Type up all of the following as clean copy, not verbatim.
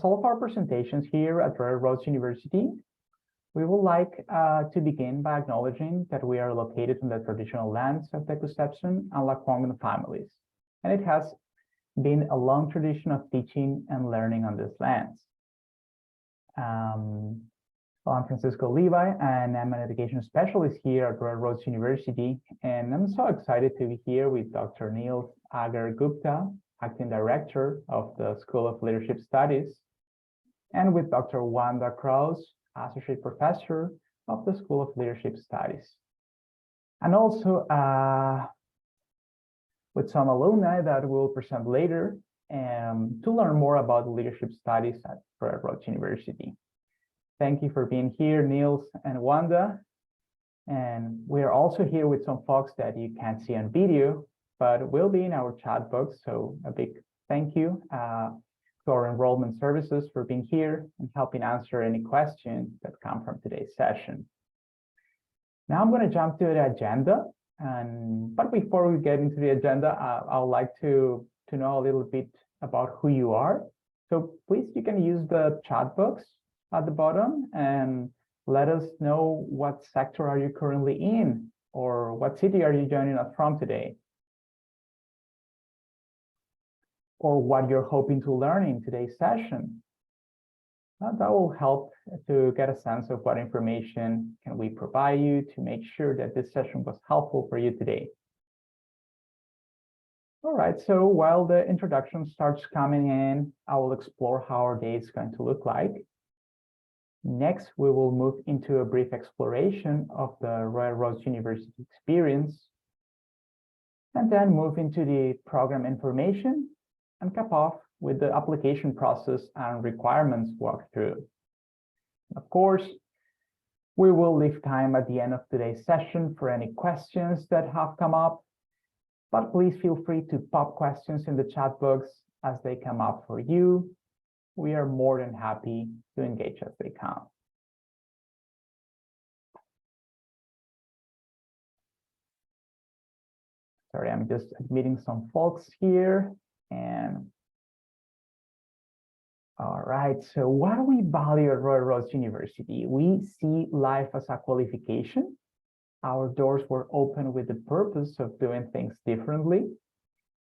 all of our presentations here at RRU University, we would like to begin by acknowledging that we are located in the traditional lands of the Kusepsun and Lakwangban families, and it has been a long tradition of teaching and learning on these lands. I'm Francisco Levi, and I'm an education specialist here at RRU University, and I'm so excited to be here with Dr. Niels Agger-Gupta, Acting Director of the School of Leadership Studies, and with Dr. Wanda Kraus, Associate Professor of the School of Leadership Studies. And also with some alumni that we'll present later to learn more about leadership studies at RRU University. Thank you for being here, Niels and Wanda. And we're also here with some folks that you can't see on video, but will be in our chat box. So a big thank you to our enrollment services for being here and helping answer any questions that come from today's session. Now I'm going to jump to the agenda. But before we get into the agenda, I would like to know a little bit about who you are. So please, you can use the chat box at the bottom and let us know what sector are you currently in, or what city are you joining us from today, or what you're hoping to learn in today's session. That will help to get a sense of what information can we provide you to make sure that this session was helpful for you today. All right, so while the introduction starts coming in, I will explore how our day is going to look like. Next, we will move into a brief exploration of the RRU University experience, and then move into the program information and cap off with the application process and requirements walkthrough. Of course, we will leave time at the end of today's session for any questions that have come up, but please feel free to pop questions in the chat box as they come up for you. We are more than happy to engage as they come. Sorry, I'm just admitting some folks here. And all right, so what do we value at RRU University? We see life as a qualification. Our doors were open with the purpose of doing things differently,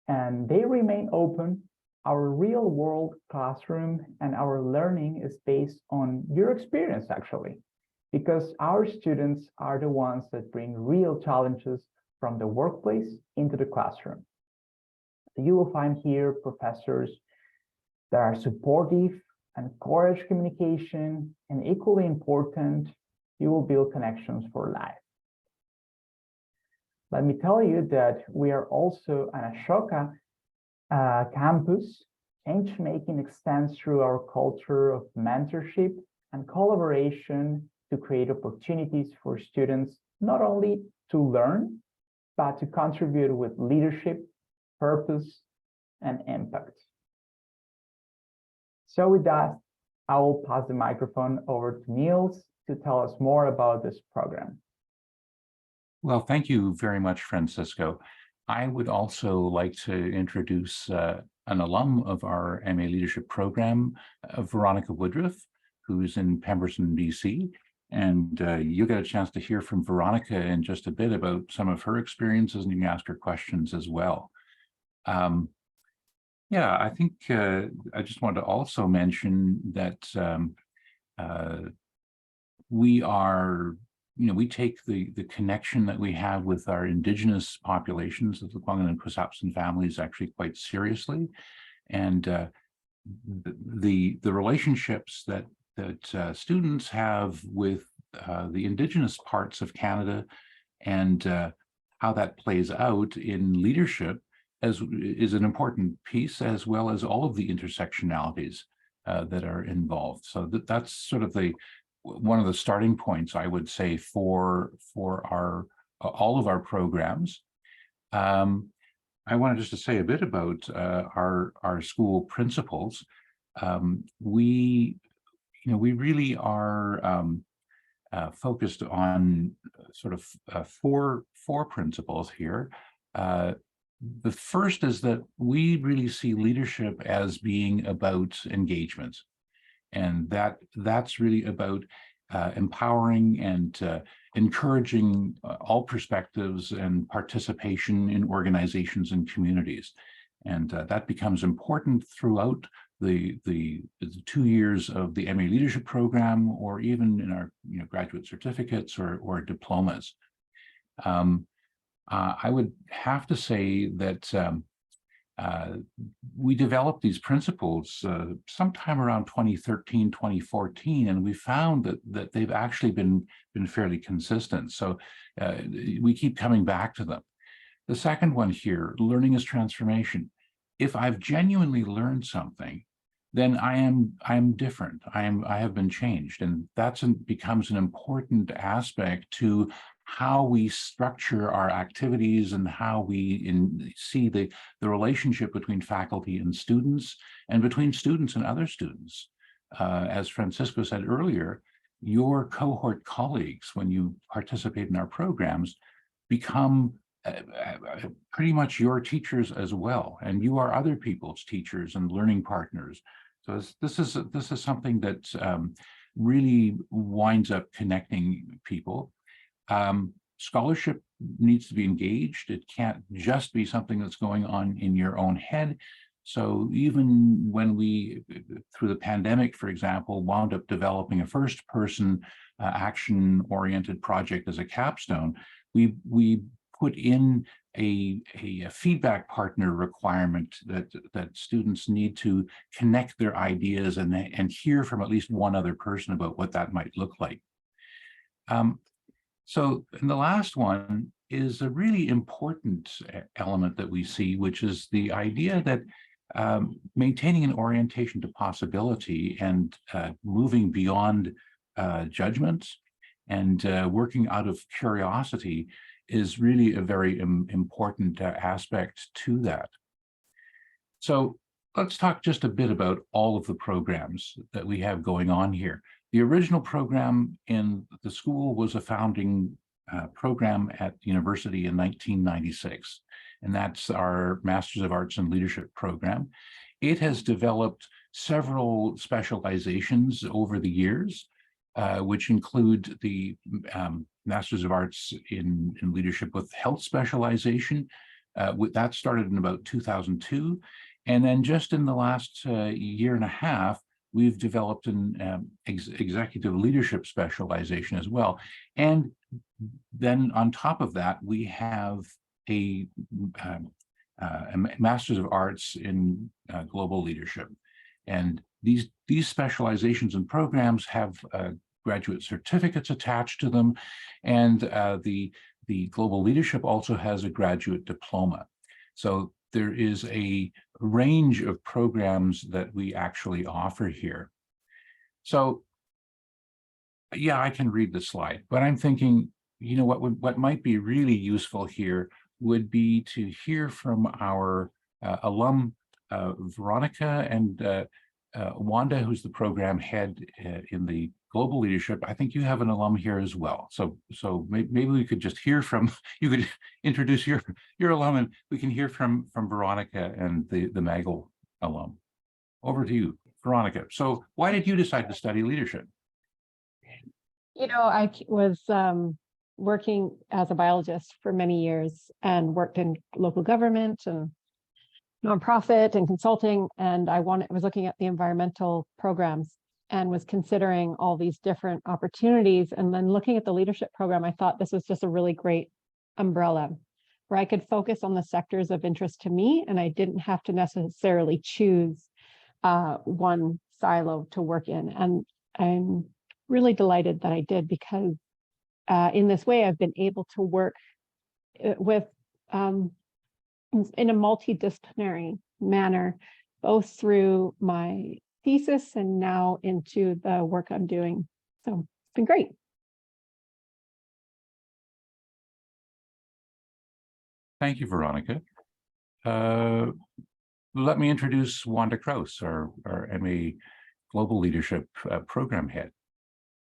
and they remain open. Our real world classroom and our learning is based on your experience, actually, because our students are the ones that bring real challenges from the workplace into the classroom. So you will find here professors that are supportive and encourage communication, and equally important, you will build connections for life. Let me tell you that we are also an Ashoka campus. Change-making extends through our culture of mentorship and collaboration to create opportunities for students not only to learn, but to contribute with leadership, purpose, and impact. So with that, I will pass the microphone over to Niels to tell us more about this program. Well, thank you very much, Francisco. I would also like to introduce an alum of our MA Leadership Program, Veronica Woodruff, who's in Pemberton, BC. And you'll get a chance to hear from Veronica in just a bit about some of her experiences, and you can ask her questions as well. Yeah, I think I just wanted to also mention that we are, we take the connection that we have with our indigenous populations of the Lakwangban and Kusapsan families actually quite seriously, and the relationships that students have with the indigenous parts of Canada and how that plays out in leadership is an important piece, as well as all of the intersectionalities that are involved. So that's sort of one of the starting points, I would say, for our all of our programs. I wanted just to say a bit about our school principals. We really are focused on sort of four principles here. The first is that we really see leadership as being about engagement. And that's really about empowering and encouraging all perspectives and participation in organizations and communities. And that becomes important throughout the 2 years of the MA Leadership Program, or even in our graduate certificates or diplomas. I would have to say that we developed these principles sometime around 2013, 2014, and we found that they've actually been fairly consistent. So we keep coming back to them. The second one here, learning is transformation. If I've genuinely learned something, then I am different. I have been changed, and that becomes an important aspect to how we structure our activities and how we see the relationship between faculty and students, and between students and other students. As Francisco said earlier, your cohort colleagues, when you participate in our programs, become pretty much your teachers as well, and you are other people's teachers and learning partners. So this is something that really winds up connecting people. Scholarship needs to be engaged. It can't just be something that's going on in your own head. So even when we, through the pandemic, for example, wound up developing a first-person action-oriented project as a capstone, we put in a feedback partner requirement that students need to connect their ideas and hear from at least one other person about what that might look like. So, and the last one is a really important element that we see, which is the idea that maintaining an orientation to possibility and moving beyond judgments and working out of curiosity is really a very important aspect to that. So let's talk just a bit about all of the programs that we have going on here. The original program in the school was a founding program at the university in 1996, and that's our Masters of Arts in Leadership program. It has developed several specializations over the years, which include the Masters of Arts in Leadership with Health specialization. That started in about 2002. And then just in the last year and a half, we've developed an executive leadership specialization as well. And then on top of that, we have a Masters of Arts in Global Leadership. And these specializations and programs have graduate certificates attached to them. And the Global Leadership also has a graduate diploma. So there is a range of programs that we actually offer here. So yeah, I can read the slide, but I'm thinking, you know, what might be really useful here would be to hear from our alum, Veronica, and Wanda, who's the program head in the Global Leadership. I think you have an alum here as well. So maybe we could just hear from, you could introduce your alum, and we can hear from Veronica and the MAGL alum. Over to you, Veronica. So why did you decide to study leadership? You know, I was working as a biologist for many years and worked in local government and nonprofit and consulting. And I was looking at the environmental programs and was considering all these different opportunities. And then looking at the leadership program, I thought this was just a really great umbrella where I could focus on the sectors of interest to me, and I didn't have to necessarily choose one silo to work in. And I'm really delighted that I did, because in this way, I've been able to work with in a multidisciplinary manner, both through my thesis and now into the work I'm doing. So it's been great. Thank you, Veronica. Let me introduce Wanda Kraus, our MA Global Leadership Program Head.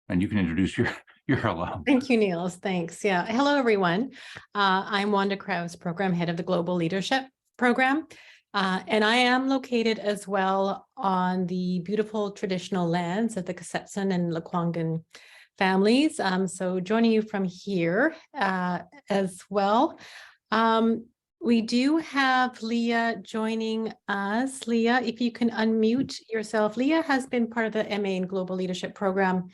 And you can introduce your alum. Thank you, Niels. Thanks. Yeah. Hello, everyone. I'm Wanda Kraus, Program Head of the Global Leadership Program. And I am located as well on the beautiful traditional lands of the Kasepsan and Lekwungen families. So joining you from here as well. We do have Leah joining us. Leah, if you can unmute yourself. Leah has been part of the MA in Global Leadership Program,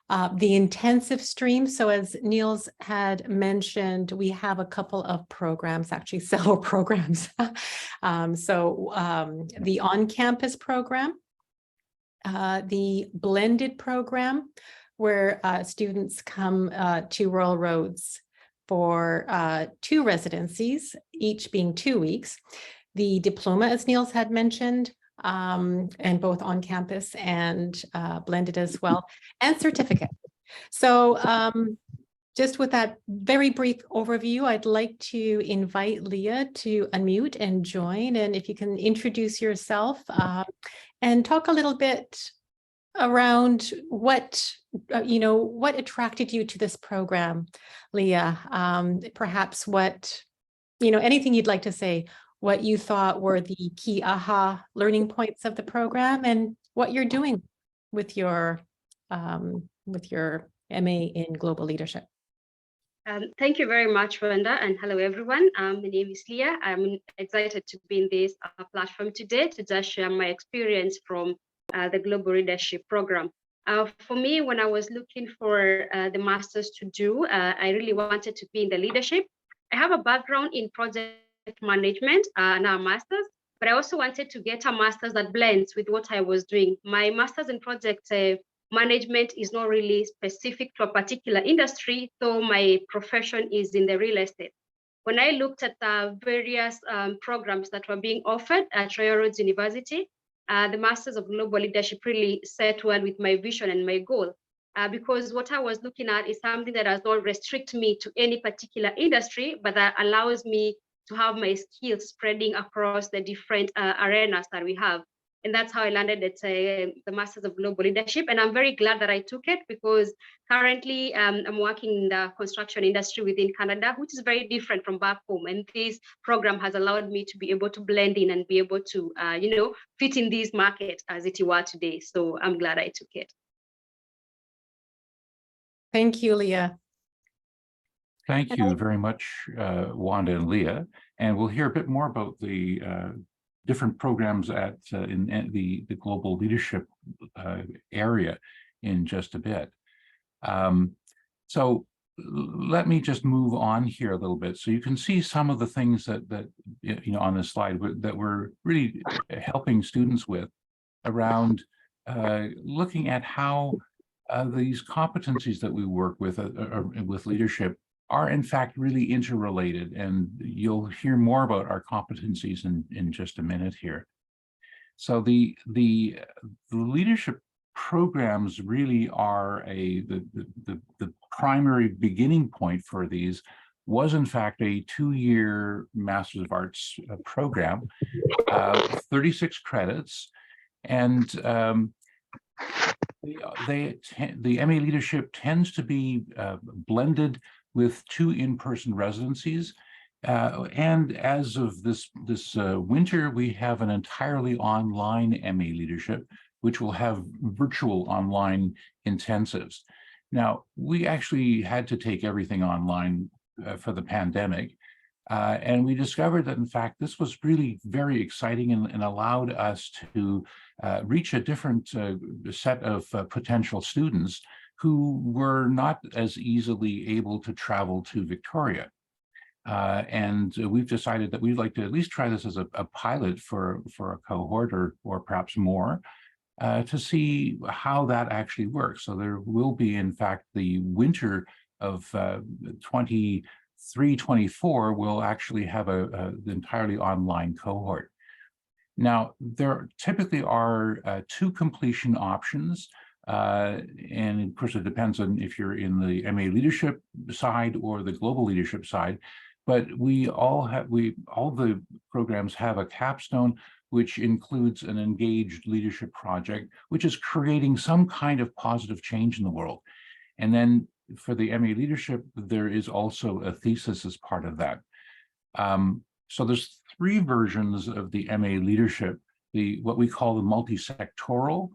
the intensive stream. So as Niels had mentioned, we have a couple of programs, actually several programs. The on-campus program, the blended program, where students come to Royal Roads for 2 residencies, each being 2 weeks. The diploma, as Niels had mentioned, and both on campus and blended as well, and certificate. So just with that very brief overview, I'd like to invite Leah to unmute and join. And if you can introduce yourself and talk a little bit around what attracted you to this program, Leah. Perhaps what, anything you'd like to say, what you thought were the key aha learning points of the program and what you're doing with your MA in Global Leadership. Thank you very much, Wanda, and hello, everyone. My name is Leah. I'm excited to be in this platform today to just share my experience from the Global Leadership Program. For me, when I was looking for the master's to do, I really wanted to be in the leadership. I have a background in project management and a master's, but I also wanted to get a master's that blends with what I was doing. My master's in project management is not really specific to a particular industry, though my profession is in the real estate. When I looked at the various programs that were being offered at Royal Roads University, the Masters of Global Leadership really set well with my vision and my goal, because what I was looking at is something that does not restrict me to any particular industry, but that allows me to have my skills spreading across the different arenas that we have. And that's how I landed at the Masters of Global Leadership. And I'm very glad that I took it, because currently I'm working in the construction industry within Canada, which is very different from back home. And this program has allowed me to be able to blend in and be able to, fit in this market as it were today. So I'm glad I took it. Thank you, Leah. Thank you very much, Wanda and Leah. And we'll hear a bit more about the different programs at in the global leadership area in just a bit. So let me just move on here a little bit, so you can see some of the things that on this slide that we're really helping students with around looking at how these competencies that we work with leadership are in fact really interrelated, and you'll hear more about our competencies in just a minute here. So the leadership programs really are the primary beginning point for these was in fact a 2-year Masters of Arts program, 36 credits, and the MA leadership tends to be blended with 2 in-person residencies. And as of this winter, we have an entirely online MA leadership, which will have virtual online intensives. Now, we actually had to take everything online for the pandemic. And we discovered that, in fact, this was really very exciting and allowed us to reach a different set of potential students who were not as easily able to travel to Victoria. And we've decided that we'd like to at least try this as a pilot for a cohort or perhaps more to see how that actually works. So there will be, in fact, the winter of 23-24 will actually have the entirely online cohort. Now, there typically are 2 completion options. And of course, it depends on if you're in the MA leadership side or the global leadership side. But all the programs have a capstone, which includes an engaged leadership project, which is creating some kind of positive change in the world. And then for the MA leadership, there is also a thesis as part of that. So there's three versions of the MA leadership, what we call the multi-sectoral,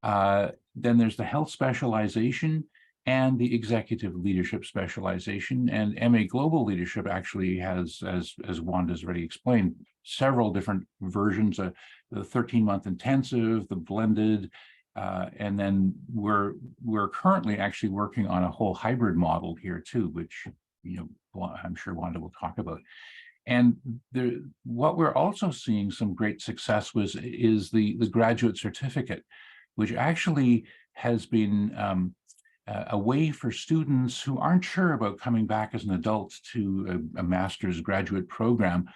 then there's the health specialization and the executive leadership specialization. And MA Global Leadership actually has, as Wanda's already explained, several different versions, the 13-month intensive, the blended, and then we're currently actually working on a whole hybrid model here too, which I'm sure Wanda will talk about. And what we're also seeing some great success is the graduate certificate, which actually has been a way for students who aren't sure about coming back as an adult to a master's graduate program,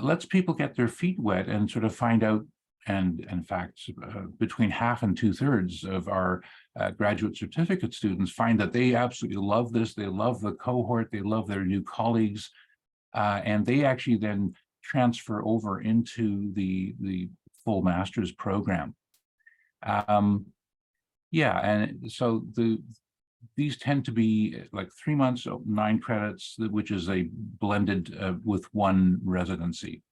lets people get their feet wet and sort of find out. And in fact, between half and 2/3 of our graduate certificate students find that they absolutely love this. They love the cohort. They love their new colleagues. And they actually then transfer over into the full master's program. Yeah, and so these tend to be like 3 months, 9 credits, which is a blended with one residency.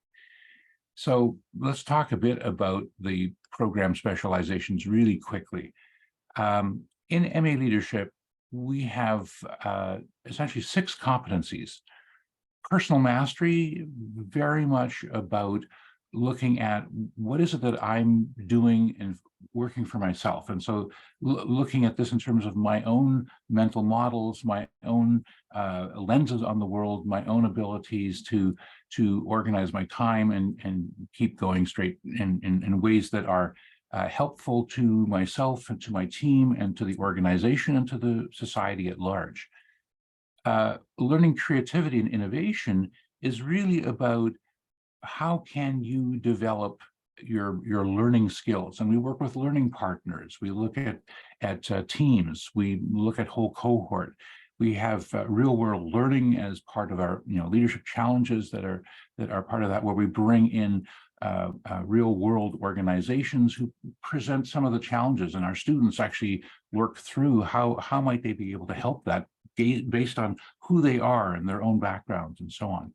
So let's talk a bit about the program specializations really quickly. In MA Leadership, we have essentially 6 competencies. Personal mastery, very much about looking at what is it that I'm doing and working for myself. And so looking at this in terms of my own mental models, my own lenses on the world, my own abilities to organize my time and keep going straight in ways that are helpful to myself and to my team and to the organization and to the society at large. Learning creativity and innovation is really about how can you develop your learning skills. And we work with learning partners. We look at teams. We look at whole cohort. We have real world learning as part of our leadership challenges that are part of that, where we bring in real world organizations who present some of the challenges, and our students actually work through how might they be able to help that based on who they are and their own backgrounds and so on.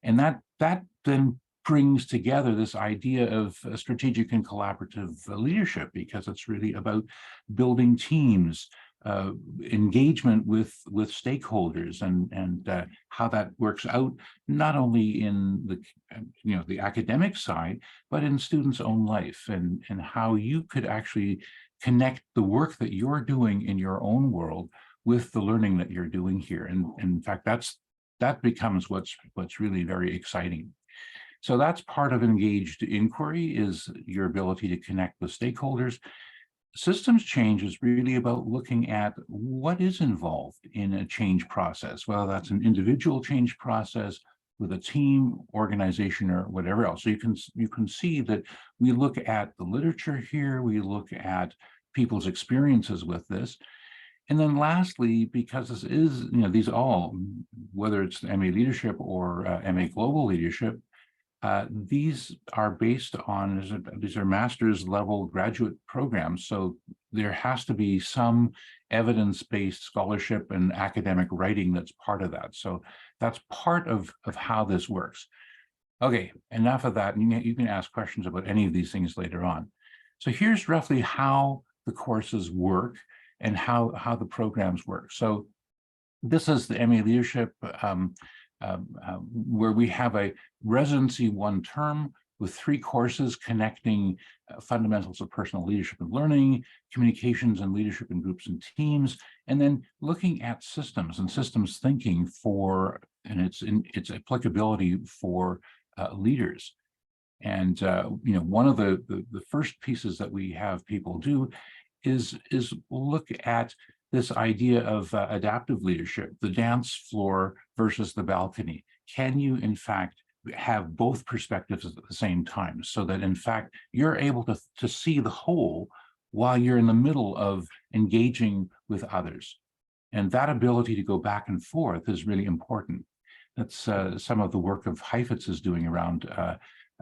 And that then brings together this idea of strategic and collaborative leadership, because it's really about building teams, engagement with stakeholders, and how that works out not only in the academic side, but in students' own life, and how you could actually connect the work that you're doing in your own world with the learning that you're doing here. And in fact, that becomes what's really very exciting. So that's part of engaged inquiry, is your ability to connect with stakeholders. Systems change is really about looking at what is involved in a change process, whether that's an individual change process with a team, organization, or whatever else. So you can see that we look at the literature here, we look at people's experiences with this. And then lastly, because this is, these all, whether it's MA Leadership or MA Global Leadership, these are based on, these are master's level graduate programs. So there has to be some evidence-based scholarship and academic writing that's part of that. So that's part of how this works. Okay, enough of that. You can ask questions about any of these things later on. So here's roughly how the courses work and how the programs work. So this is the MA Leadership, where we have a residency 1 term with 3 courses connecting fundamentals of personal leadership and learning, communications and leadership in groups and teams, and then looking at systems and systems thinking and its applicability for leaders. And one of the first pieces that we have people do is look at this idea of adaptive leadership, the dance floor versus the balcony. Can you, in fact, have both perspectives at the same time, so that, in fact, you're able to see the whole while you're in the middle of engaging with others? And that ability to go back and forth is really important. That's some of the work of Heifetz is doing around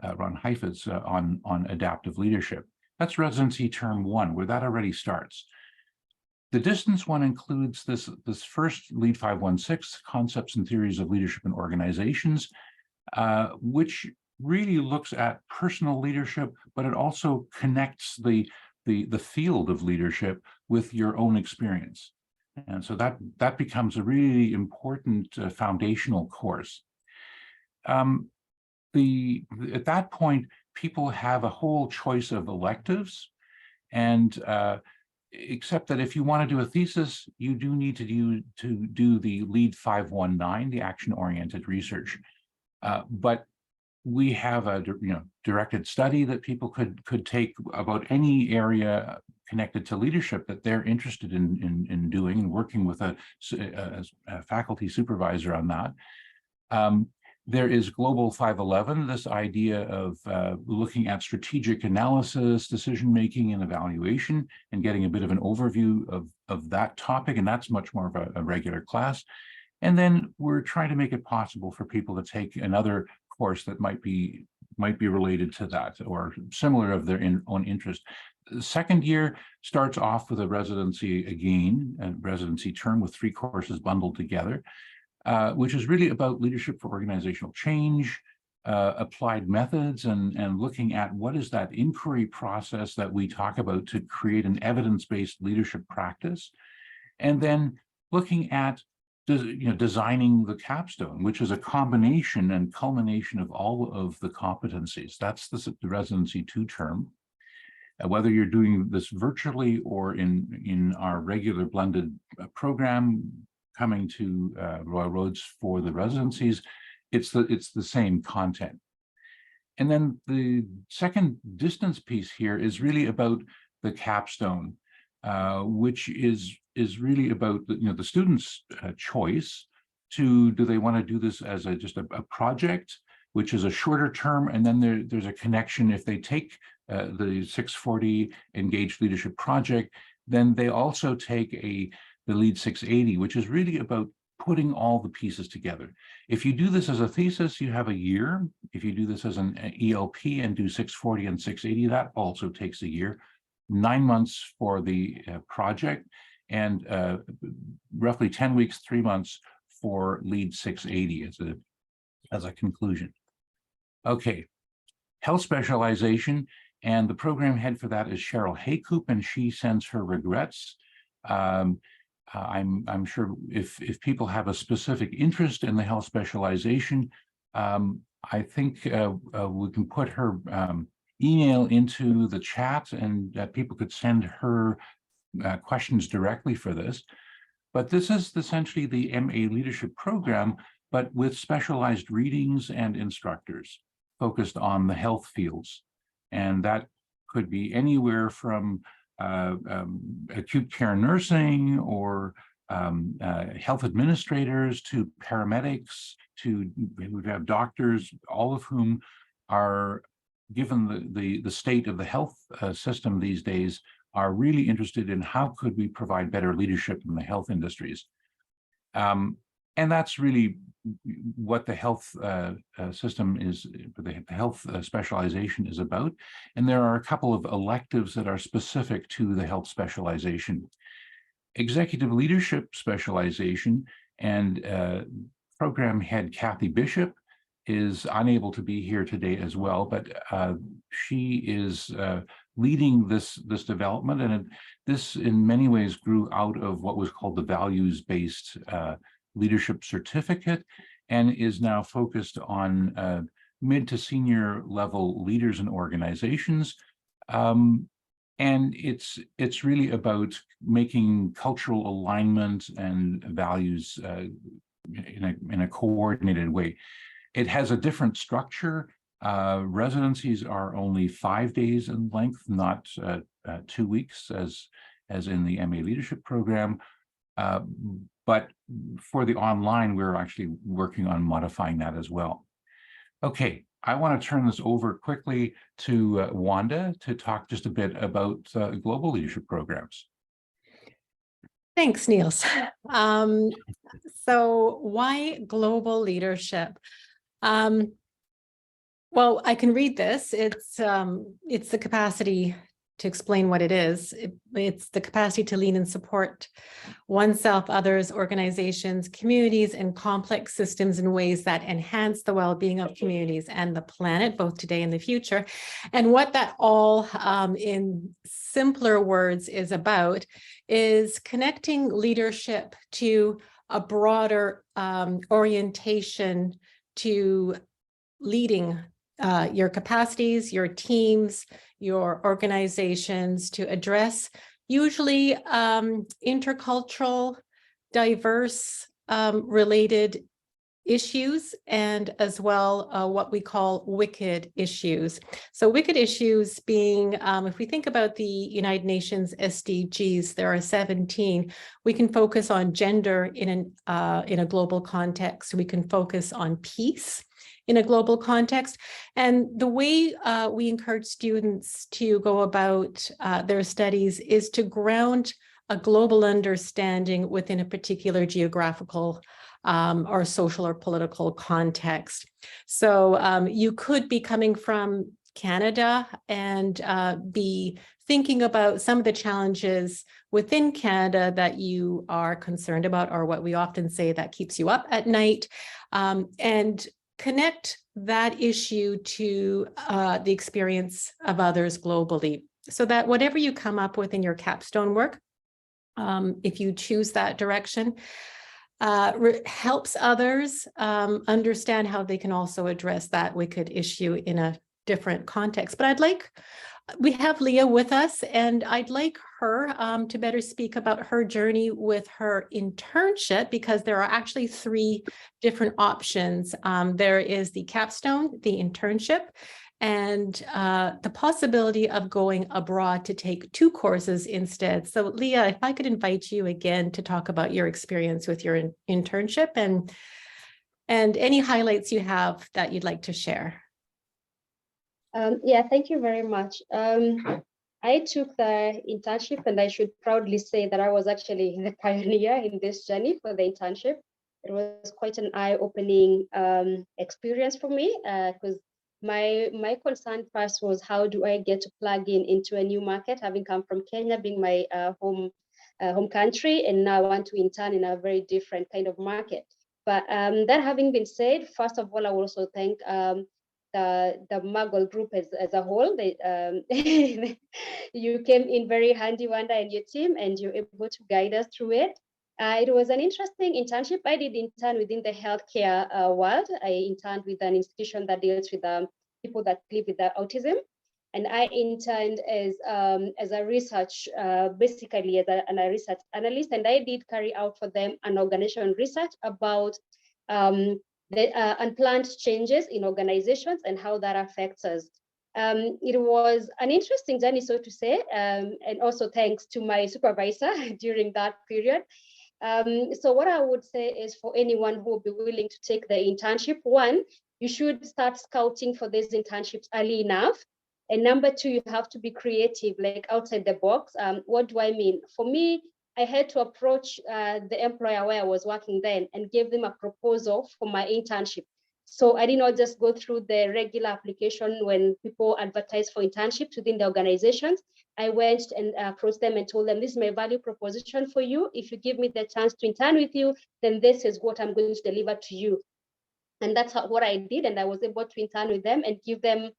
Ron Heifetz on adaptive leadership. That's residency term 1, where that already starts. The distance one includes this first Lead 516, Concepts and Theories of Leadership in Organizations. which really looks at personal leadership, but it also connects the field of leadership with your own experience. And so that becomes a really important foundational course. At that point, people have a whole choice of electives, and except that if you want to do a thesis, you do need to do the LEAD 519, the action-oriented research. But we have a directed study that people could take about any area connected to leadership that they're interested in doing, and working with a faculty supervisor on that. There is Global 511, this idea of looking at strategic analysis, decision-making, and evaluation, and getting a bit of an overview of that topic, and that's much more of a regular class. And then we're trying to make it possible for people to take another course that might be related to that or similar of their own interest. The second year starts off with a residency again, a residency term with 3 courses bundled together, which is really about leadership for organizational change, applied methods, and looking at what is that inquiry process that we talk about to create an evidence-based leadership practice, and then looking at designing the capstone, which is a combination and culmination of all of the competencies. That's the residency 2 term. Whether you're doing this virtually or in our regular blended program coming to Royal Roads for the residencies, it's the same content. And then the second distance piece here is really about the capstone, which is really about the student's choice to, do they want to do this as just a project, which is a shorter term, and then there's a connection. If they take the 640 Engaged Leadership Project, then they also take the LEAD 680, which is really about putting all the pieces together. If you do this as a thesis, you have a year. If you do this as an ELP and do 640 and 680, that also takes a year. 9 months for the project, and roughly 10 weeks, 3 months for LEAD 680 as a conclusion. Okay, health specialization, and the program head for that is Cheryl Haycoop, and she sends her regrets. I'm sure if people have a specific interest in the health specialization, I think we can put her email into the chat, and people could send her questions directly for this. But this is essentially the MA Leadership Program, but with specialized readings and instructors focused on the health fields. And that could be anywhere from acute care nursing or health administrators to paramedics to, we have doctors, all of whom are, given the state of the health system these days, are really interested in how could we provide better leadership in the health industries. And that's really what the health system is, the health specialization is about. And there are a couple of electives that are specific to the health specialization. Executive leadership specialization, and program head Kathy Bishop is unable to be here today as well, but she is leading this development, and this in many ways grew out of what was called the values-based leadership certificate, and is now focused on mid to senior level leaders and organizations. And it's really about making cultural alignment and values in a coordinated way. It has a different structure. Residencies are only 5 days in length, not 2 weeks as in the MA Leadership Program. But for the online, we're actually working on modifying that as well. Okay, I want to turn this over quickly to Wanda to talk just a bit about global leadership programs. Thanks, Niels. So why global leadership? Well, I can read this. It's the capacity to explain what it is. It's the capacity to lead and support oneself, others, organizations, communities, and complex systems in ways that enhance the well-being of communities and the planet, both today and the future. And what that all, in simpler words, is about is connecting leadership to a broader orientation to leading your capacities, your teams, your organizations to address usually intercultural, diverse related issues, and as well what we call wicked issues. So wicked issues being, if we think about the United Nations SDGs, there are 17. We can focus on gender in a global context. We can focus on peace in a global context. And the way we encourage students to go about their studies is to ground a global understanding within a particular geographical or social or political context. So you could be coming from Canada and be thinking about some of the challenges within Canada that you are concerned about, or what we often say that keeps you up at night, and connect that issue to the experience of others globally, so that whatever you come up with in your capstone work, if you choose that direction, helps others understand how they can also address that wicked issue in a different context. But we have Leah with us, and I'd like her to better speak about her journey with her internship, because there are actually 3 different options. There is the capstone, the internship, and the possibility of going abroad to take 2 courses instead. So Leah, if I could invite you again to talk about your experience with your internship and any highlights you have that you'd like to share. Yeah, thank you very much. I took the internship, and I should proudly say that I was actually the pioneer in this journey for the internship. It was quite an eye-opening experience for me, because my concern first was, how do I get to plug into a new market, having come from Kenya, being my home country, and now I want to intern in a very different kind of market. But that having been said, first of all, I will also thank the Muggle group as a whole. You came in very handy, Wanda, and your team, and you're able to guide us through it. It was an interesting internship. I did intern within the healthcare world. I interned with an institution that deals with people that live with autism. And I interned as a research, basically as a research analyst. And I did carry out for them an organizational research about the unplanned changes in organizations and how that affects us. It was an interesting journey, so to say, and also thanks to my supervisor during that period. So what I would say is, for anyone who will be willing to take the internship, 1, you should start scouting for these internships early enough. And number 2, you have to be creative, like outside the box. What do I mean? For me, I had to approach the employer where I was working then and give them a proposal for my internship. So I did not just go through the regular application when people advertise for internships within the organizations. I went and approached them and told them, this is my value proposition for you. If you give me the chance to intern with you, then this is what I'm going to deliver to you. And that's what I did. And I was able to intern with them and give them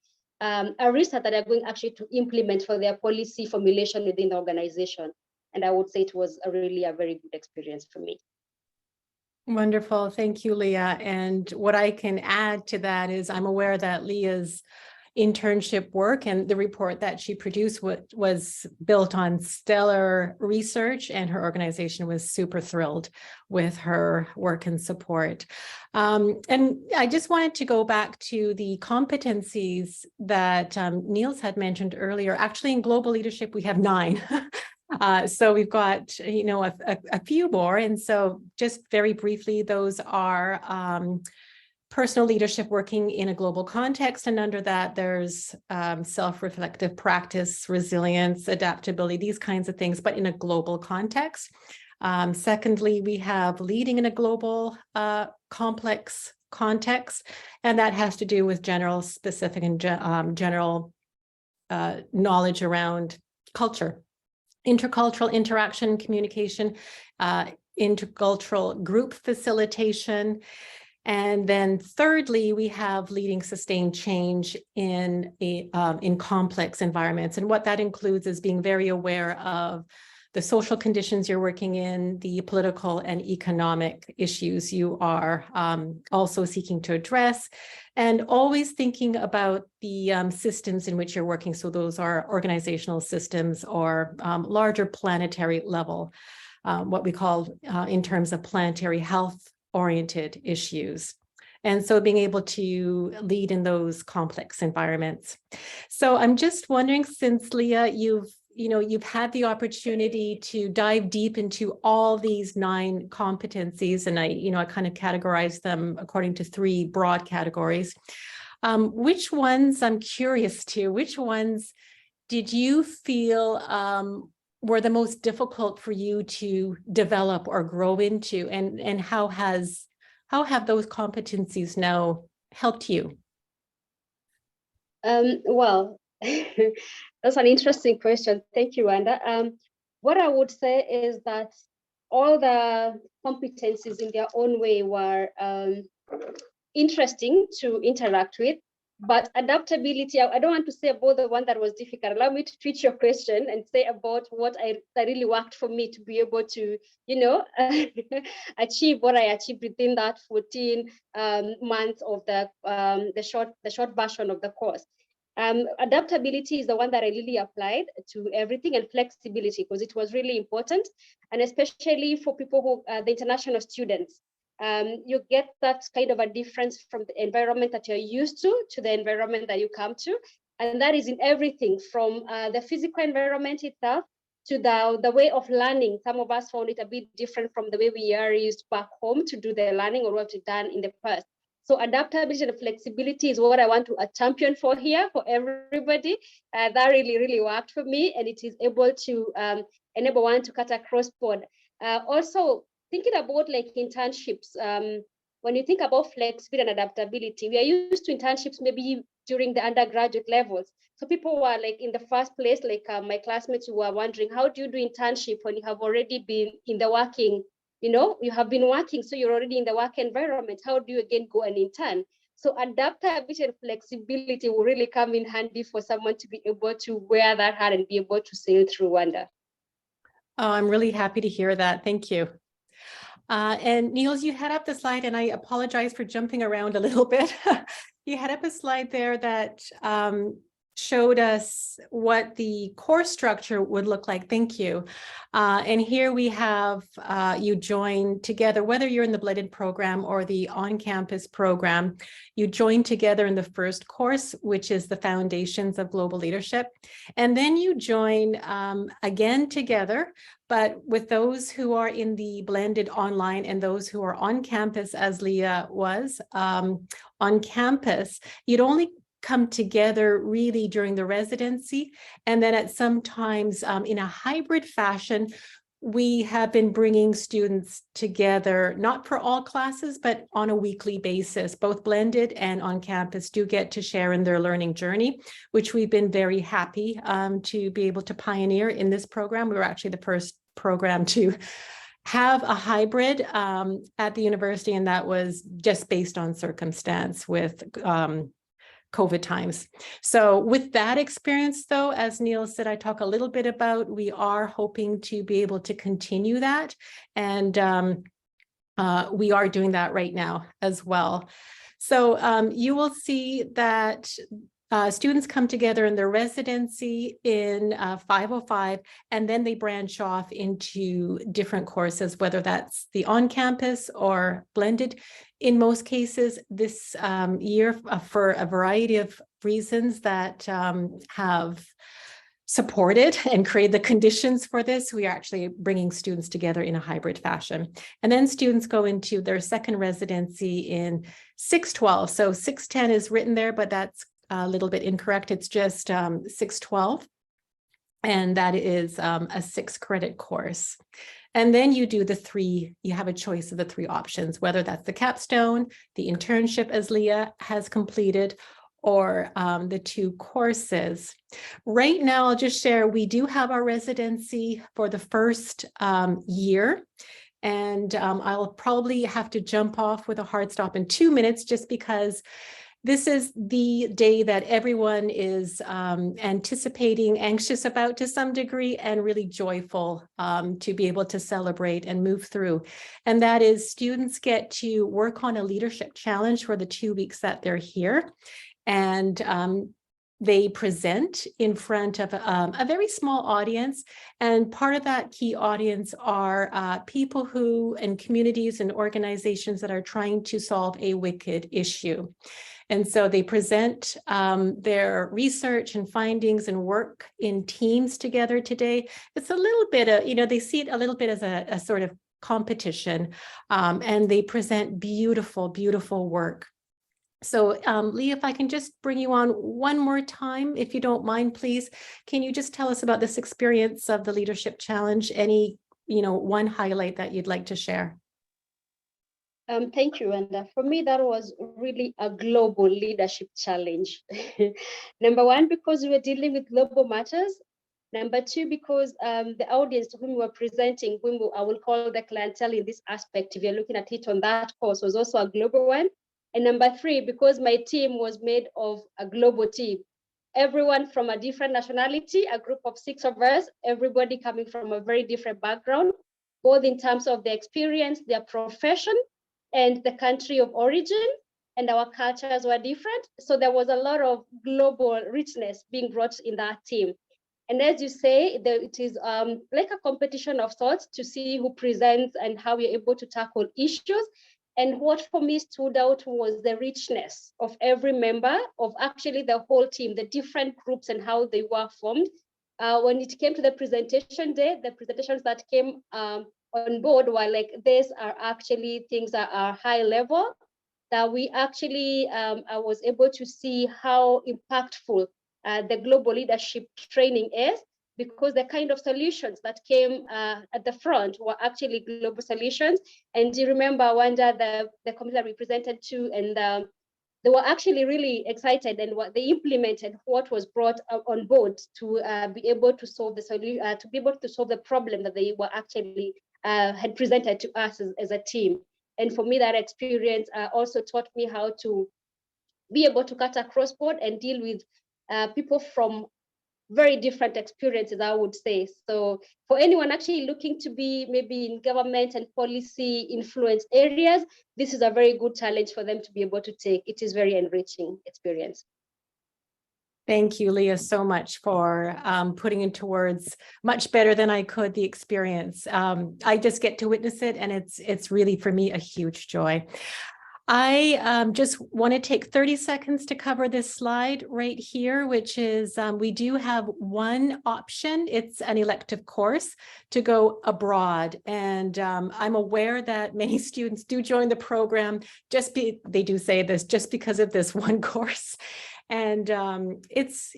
a research that they're going actually to implement for their policy formulation within the organization. And I would say it was really a very good experience for me. Wonderful. Thank you, Leah. And what I can add to that is, I'm aware that Leah's internship work and the report that she produced was built on stellar research, and her organization was super thrilled with her work and support. And I just wanted to go back to the competencies that Niels had mentioned earlier. Actually, in global leadership, we have 9. So we've got, a few more. And so just very briefly, those are personal leadership working in a global context. And under that, there's self-reflective practice, resilience, adaptability, these kinds of things, but in a global context. Secondly, we have leading in a global complex context, and that has to do with general, specific, and general knowledge around culture, intercultural interaction, communication, intercultural group facilitation. And then thirdly, we have leading sustained change in complex environments. And what that includes is being very aware of the social conditions you're working in, the political and economic issues you are also seeking to address, and always thinking about the systems in which you're working. So those are organizational systems or larger planetary level, what we call in terms of planetary health-oriented issues. And so being able to lead in those complex environments. So I'm just wondering, since Leah, you've had the opportunity to dive deep into all these 9 competencies, and I kind of categorize them according to 3 broad categories. Which ones, I'm curious to, which ones did you feel were the most difficult for you to develop or grow into, and how have those competencies now helped you? Well, that's an interesting question. Thank you, Wanda. What I would say is that all the competencies in their own way were interesting to interact with, but adaptability, I don't want to say about the one that was difficult. Allow me to treat your question and say about what that really worked for me to be able to, achieve what I achieved within that 14 months of the short version of the course. Adaptability is the one that I really applied to everything, and flexibility, because it was really important, and especially for people who the international students. You get that kind of a difference from the environment that you're used to the environment that you come to. And that is in everything from the physical environment itself to the way of learning. Some of us found it a bit different from the way we are used back home to do the learning or what we've done in the past. So adaptability and flexibility is what I want to champion for here for everybody. That really, really worked for me, and it is able to enable one to cut across board. Also, thinking about like internships, when you think about flexibility and adaptability, we are used to internships maybe during the undergraduate levels. So people were like in the first place, like my classmates who were wondering, how do you do internship when you have already been in the working, you have been working, so you're already in the work environment. How do you again go and intern? So adaptability and flexibility will really come in handy for someone to be able to wear that hat and be able to sail through Wanda. Oh, I'm really happy to hear that. Thank you. And Niels, you had up the slide, and I apologize for jumping around a little bit. You had up a slide there that showed us what the course structure would look like. Thank you. And here we have you join together, whether you're in the blended program or the on-campus program, you join together in the first course, which is the Foundations of Global Leadership. And then you join again together, but with those who are in the blended online and those who are on campus, as Leah was on campus, you'd only come together really during the residency. And then at some times in a hybrid fashion, we have been bringing students together, not for all classes, but on a weekly basis. Both blended and on campus do get to share in their learning journey, which we've been very happy to be able to pioneer in this program. We were actually the first program to have a hybrid at the university, and that was just based on circumstance with COVID times. So with that experience, though, as Niels said, I talk a little bit about, we are hoping to be able to continue that. And we are doing that right now as well. So you will see that students come together in their residency in 505, and then they branch off into different courses, whether that's the on-campus or blended. In most cases, this year, for a variety of reasons that have supported and created the conditions for this, we are actually bringing students together in a hybrid fashion. And then students go into their second residency in 612. So 610 is written there, but that's a little bit incorrect. It's just 612. And that is a 6-credit course. And then you do you have a choice of the 3 options, whether that's the capstone, the internship as Leah has completed, or the two courses. Right now, I'll just share, we do have our residency for the first year. And I'll probably have to jump off with a hard stop in 2 minutes, just because this is the day that everyone is anticipating, anxious about to some degree, and really joyful to be able to celebrate and move through. And that is, students get to work on a leadership challenge for the 2 weeks that they're here. And they present in front of a very small audience. And part of that key audience are people who, and communities and organizations that are trying to solve a wicked issue. And so they present their research and findings and work in teams together today. It's a little bit of, they see it a little bit as a sort of competition, and they present beautiful, beautiful work. So Leah, if I can just bring you on one more time, if you don't mind, please, can you just tell us about this experience of the Leadership Challenge? Any, one highlight that you'd like to share? Thank you, and for me, that was really a global leadership challenge. Number one, because we were dealing with global matters. Number two, because the audience to whom we were presenting, whom I will call the clientele in this aspect, if you're looking at it on that course, was also a global one. And number three, because my team was made of a global team, everyone from a different nationality, a group of 6 of us, everybody coming from a very different background, both in terms of their experience, their profession, and the country of origin, and our cultures were different. So there was a lot of global richness being brought in that team. And as you say, it is like a competition of sorts to see who presents and how we're able to tackle issues. And what for me stood out was the richness of every member of actually the whole team, the different groups and how they were formed. When it came to the presentation day, the presentations that came on board were like, these are actually things that are high level, that we actually, I was able to see how impactful the global leadership training is, because the kind of solutions that came at the front were actually global solutions. And do you remember, Wanda, the committee that we presented to, and they were actually really excited, and what they implemented, what was brought on board to be able to solve the solution, to be able to solve the problem that they were actually had presented to us as a team. And for me, that experience also taught me how to be able to cut across board and deal with people from very different experiences, I would say. So for anyone actually looking to be maybe in government and policy influence areas, this is a very good challenge for them to be able to take. It is very enriching experience. Thank you, Leah, so much for putting into words much better than I could the experience. I just get to witness it, and it's really, for me, a huge joy. I just want to take 30 seconds to cover this slide right here, which is we do have one option. It's an elective course to go abroad. And I'm aware that many students do join the program, they do say this, just because of this one course. And it's,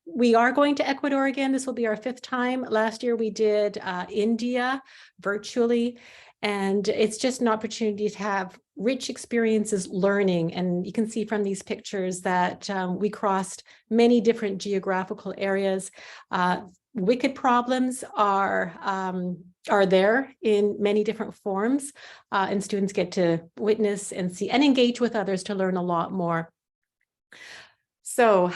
we are going to Ecuador again. This will be our 5th time. Last year we did India virtually. And it's just an opportunity to have rich experiences learning. And you can see from these pictures that we crossed many different geographical areas. Wicked problems are there in many different forms, and students get to witness and see and engage with others to learn a lot more. So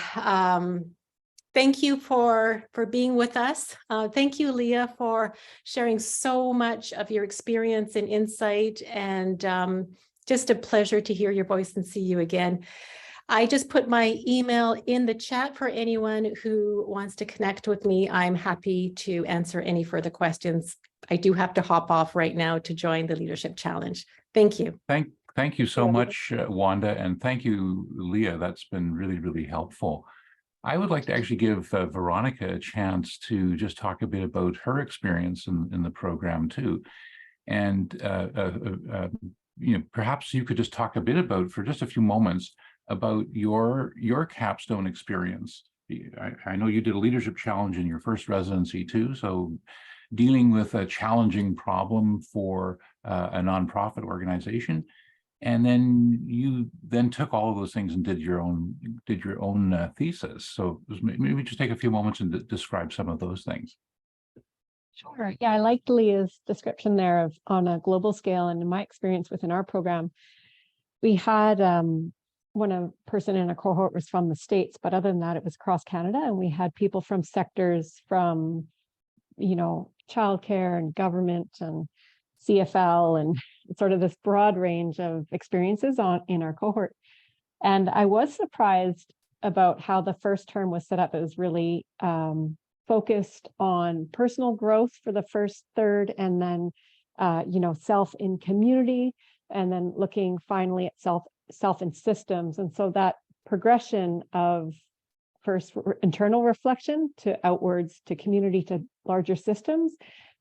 thank you for being with us. Thank you, Leah, for sharing so much of your experience and insight, and just a pleasure to hear your voice and see you again. I just put my email in the chat for anyone who wants to connect with me. I'm happy to answer any further questions. I do have to hop off right now to join the Leadership Challenge. Thank you. Thank you so much, Wanda, and thank you, Leah. That's been really, really helpful. I would like to actually give Veronica a chance to just talk a bit about her experience in the program too. And perhaps you could just talk a bit about, for just a few moments, about your capstone experience. I know you did a leadership challenge in your first residency too, so dealing with a challenging problem for a nonprofit organization. And then you then took all of those things and did your own thesis. So maybe just take a few moments and describe some of those things. Sure. Yeah, I liked Leah's description there of on a global scale, and in my experience within our program, we had one person in a cohort was from the States, but other than that, it was across Canada, and we had people from sectors from, childcare and government and CFL and sort of this broad range of experiences in our cohort. And I was surprised about how the first term was set up. It was really focused on personal growth for the first third, and then self in community, and then looking finally at self in systems. And so that progression of first internal reflection to outwards to community to larger systems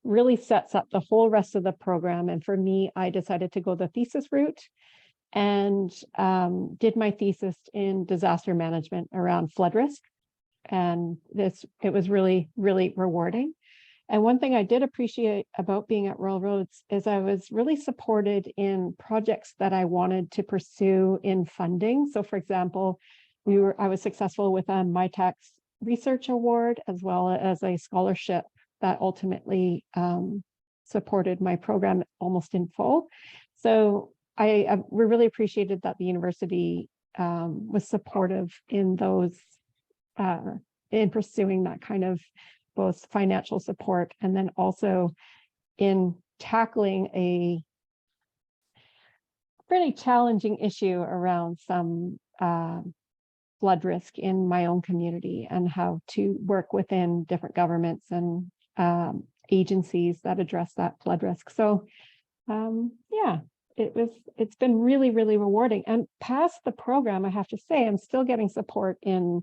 really sets up the whole rest of the program. And for me, I decided to go the thesis route and did my thesis in disaster management around flood risk. And it was really, really rewarding. And one thing I did appreciate about being at Royal Roads is I was really supported in projects that I wanted to pursue in funding. So for example, I was successful with a MyTax Research Award, as well as a scholarship that ultimately supported my program almost in full. So we really appreciated that the university was supportive in those, in pursuing that kind of both financial support, and then also in tackling a really challenging issue around some flood risk in my own community, and how to work within different governments and agencies that address that flood risk. So yeah, it's been really, really rewarding. And past the program, I have to say, I'm still getting support in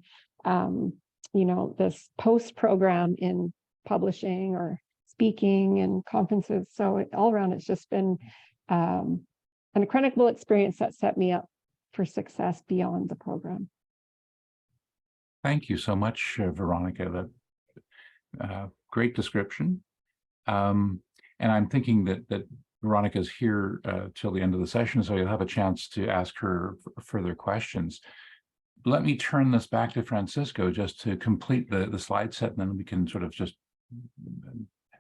this post-program in publishing or speaking and conferences. So all around, it's just been an incredible experience that set me up for success beyond the program. Thank you so much, Veronica. That great description. And I'm thinking that Veronica's here till the end of the session, so you'll have a chance to ask her further questions. Let me turn this back to Francisco just to complete the slide set, and then we can sort of just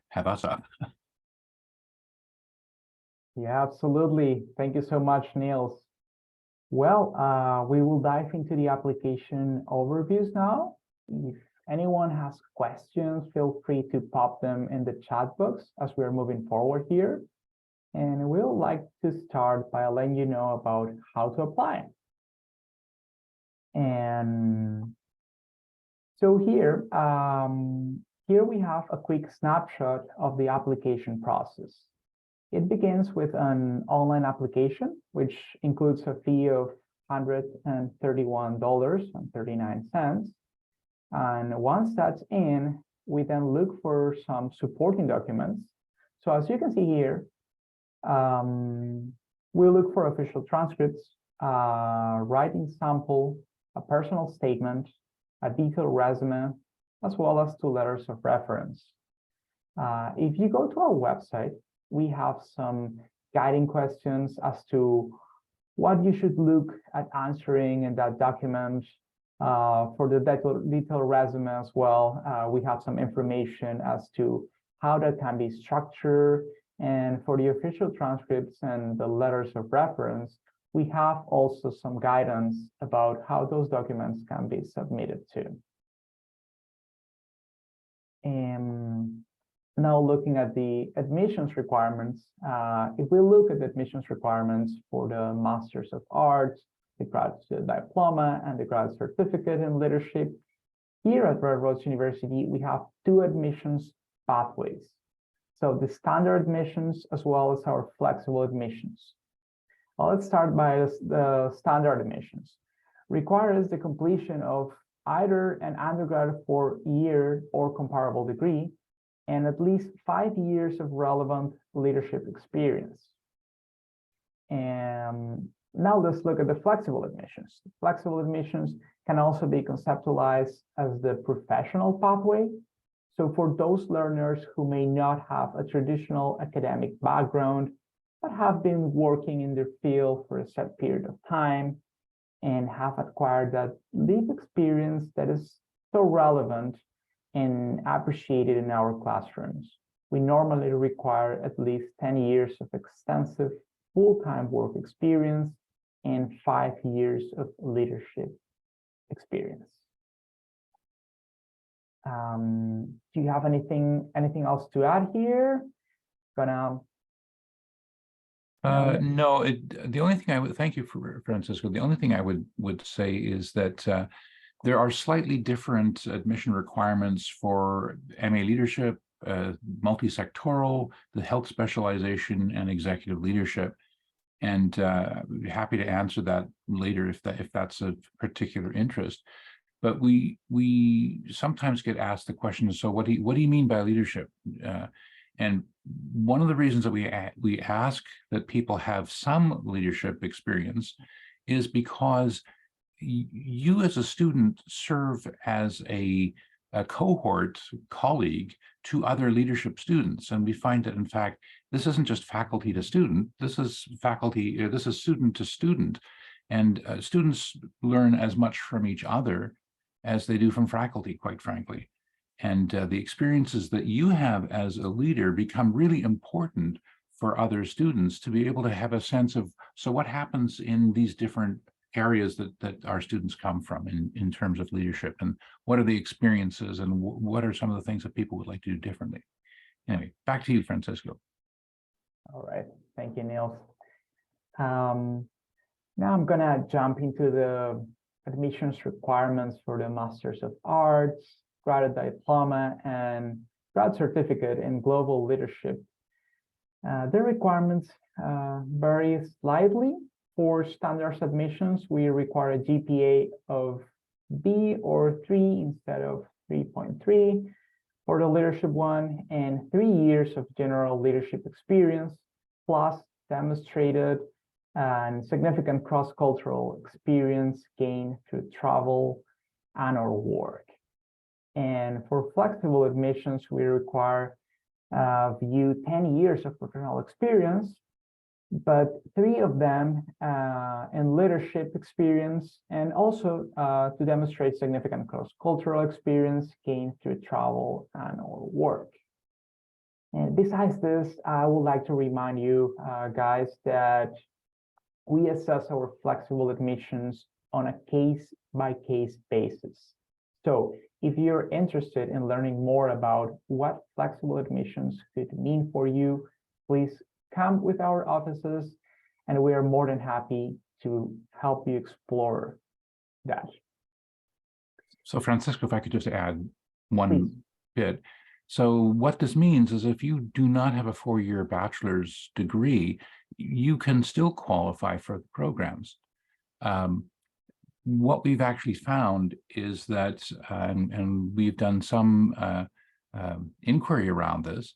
have us up. Yeah, absolutely. Thank you so much, Niels. Well, we will dive into the application overviews now. If anyone has questions, feel free to pop them in the chat box as we're moving forward here. And we'd like to start by letting you know about how to apply. And so here we have a quick snapshot of the application process. It begins with an online application, which includes a fee of $131.39. And once that's in, we then look for some supporting documents. So as you can see here, we look for official transcripts, writing sample, a personal statement, a detailed resume, as well as 2 letters of reference. If you go to our website, we have some guiding questions as to what you should look at answering in that document. For the detailed resume as well, we have some information as to how that can be structured. And for the official transcripts and the letters of reference, we have also some guidance about how those documents can be submitted to. And now looking at the admissions requirements, if we look at the admissions requirements for the Masters of Arts, the graduate diploma, and the graduate certificate in leadership, here at Royal Roads University, we have 2 admissions pathways. So the standard admissions as well as our flexible admissions. Well, let's start by the standard admissions. Requires the completion of either an undergrad 4-year or comparable degree, and at least 5 years of relevant leadership experience. And now let's look at the flexible admissions. Flexible admissions can also be conceptualized as the professional pathway. So for those learners who may not have a traditional academic background, but have been working in their field for a set period of time and have acquired that lived experience that is so relevant and appreciated in our classrooms. We normally require at least 10 years of extensive full-time work experience and 5 years of leadership experience. Do you have anything else to add here? No, the only thing I would, thank you for Francisco. The only thing I would say is that there are slightly different admission requirements for MA leadership, multi-sectoral, the health specialization, and executive leadership. And I'd be happy to answer that later if that's of particular interest. But we sometimes get asked the question, so what do you mean by leadership? And one of the reasons that we ask that people have some leadership experience is because you as a student serve as a cohort colleague to other leadership students. And we find that, in fact, this isn't just faculty to student, this is student to student. And students learn as much from each other as they do from faculty, quite frankly. And the experiences that you have as a leader become really important for other students to be able to have a sense of, so what happens in these different areas that our students come from in terms of leadership, and what are the experiences, and what are some of the things that people would like to do differently. Anyway, back to you, Francisco. All right, thank you, Niels. Now I'm gonna jump into the admissions requirements for the Masters of Arts, graduate diploma, and grad certificate in global leadership. The requirements vary slightly. For standards admissions, we require a GPA of B or 3 instead of 3.3 for the leadership one, and 3 years of general leadership experience, plus demonstrated and significant cross-cultural experience gained through travel and/or work. And for flexible admissions, we require you 10 years of professional experience, but 3 of them in leadership experience, and also to demonstrate significant cross-cultural experience gained through travel and/or work. And besides this, I would like to remind you guys that we assess our flexible admissions on a case-by-case basis. So if you're interested in learning more about what flexible admissions could mean for you, please come with our offices, and we are more than happy to help you explore that. So Francisco, if I could just add one bit. So what this means is if you do not have a 4-year bachelor's degree, you can still qualify for the programs. What we've actually found is that, and we've done some inquiry around this,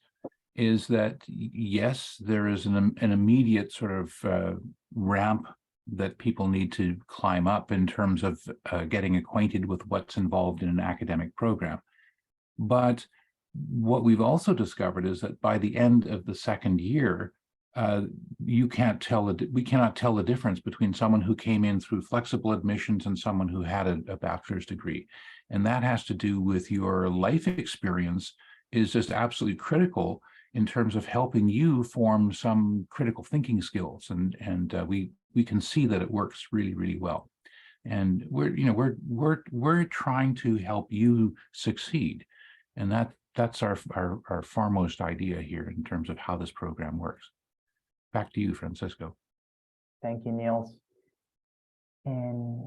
is that yes, there is an immediate sort of ramp that people need to climb up in terms of getting acquainted with what's involved in an academic program. But what we've also discovered is that by the end of the 2nd year, we cannot tell the difference between someone who came in through flexible admissions and someone who had a bachelor's degree. And that has to do with your life experience is just absolutely critical in terms of helping you form some critical thinking skills. And we can see that it works really, really well. And we're trying to help you succeed. And that's our foremost idea here in terms of how this program works. Back to you, Francisco. Thank you, Niels. And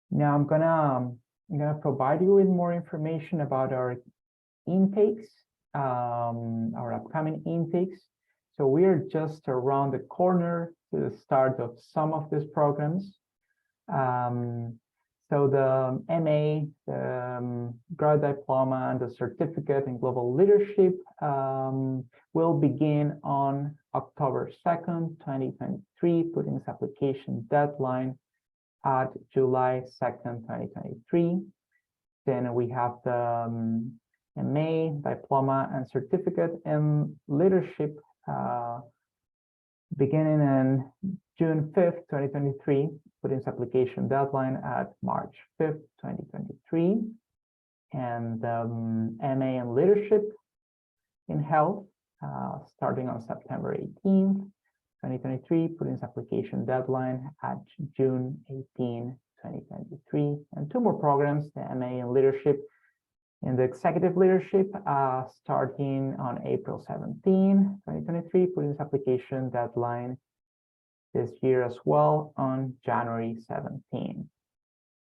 now I'm gonna provide you with more information about our intakes, our upcoming intakes. So we are just around the corner to the start of some of these programs. So the MA, the grad diploma, and the certificate in global leadership will begin on October 2nd, 2023, putting this application deadline at July 2nd, 2023. Then we have the MA, diploma, and certificate in leadership beginning on June 5th, 2023, put in its application deadline at March 5th, 2023. And MA in Leadership in Health, starting on September 18th, 2023, put in its application deadline at June 18, 2023. And two more programs, the MA in Leadership in the Executive Leadership, starting on April 17, 2023, put in its application deadline this year as well on January 17.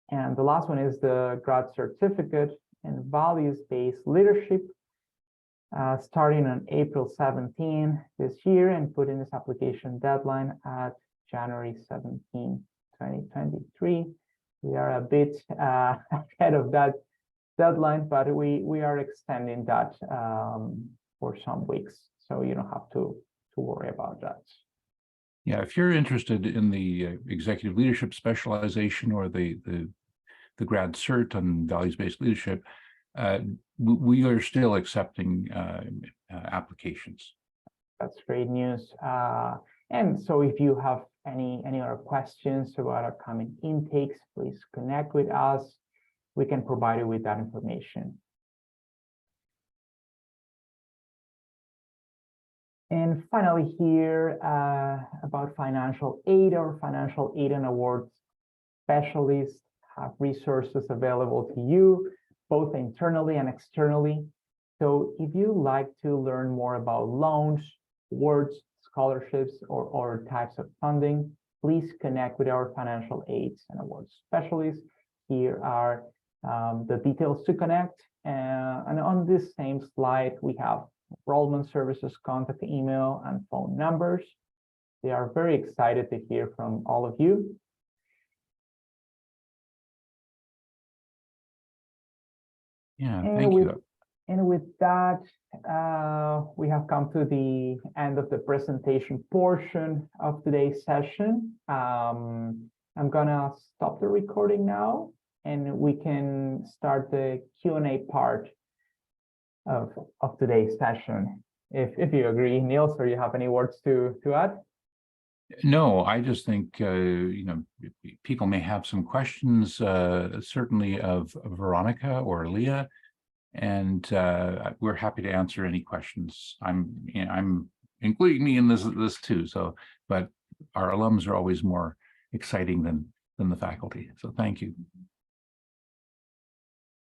And the last one is the Grad Certificate in Values-Based Leadership, starting on April 17 this year and put in this application deadline at January 17, 2023. We are a bit ahead of that deadline, but we are extending that for some weeks, so you don't have to worry about that. Yeah, if you're interested in the executive leadership specialization or the grad cert on values-based leadership, we are still accepting applications. That's great news. And so if you have any other questions about upcoming intakes, please connect with us. We can provide you with that information. And finally here, about financial aid. Or financial aid and awards specialists have resources available to you, both internally and externally. So if you like to learn more about loans, awards, scholarships, or types of funding, please connect with our financial aids and awards specialists. Here are the details to connect. And on this same slide, we have enrollment services, contact email, and phone numbers. They are very excited to hear from all of you. Yeah, thank you. And with that, we have come to the end of the presentation portion of today's session. I'm gonna stop the recording now, and we can start the Q&A part of today's session. If you agree, Niels, or you have any words to add? No, I just think, people may have some questions, certainly of Veronica or Leah, and we're happy to answer any questions. I'm including me in this too. So, but our alums are always more exciting than the faculty. So thank you.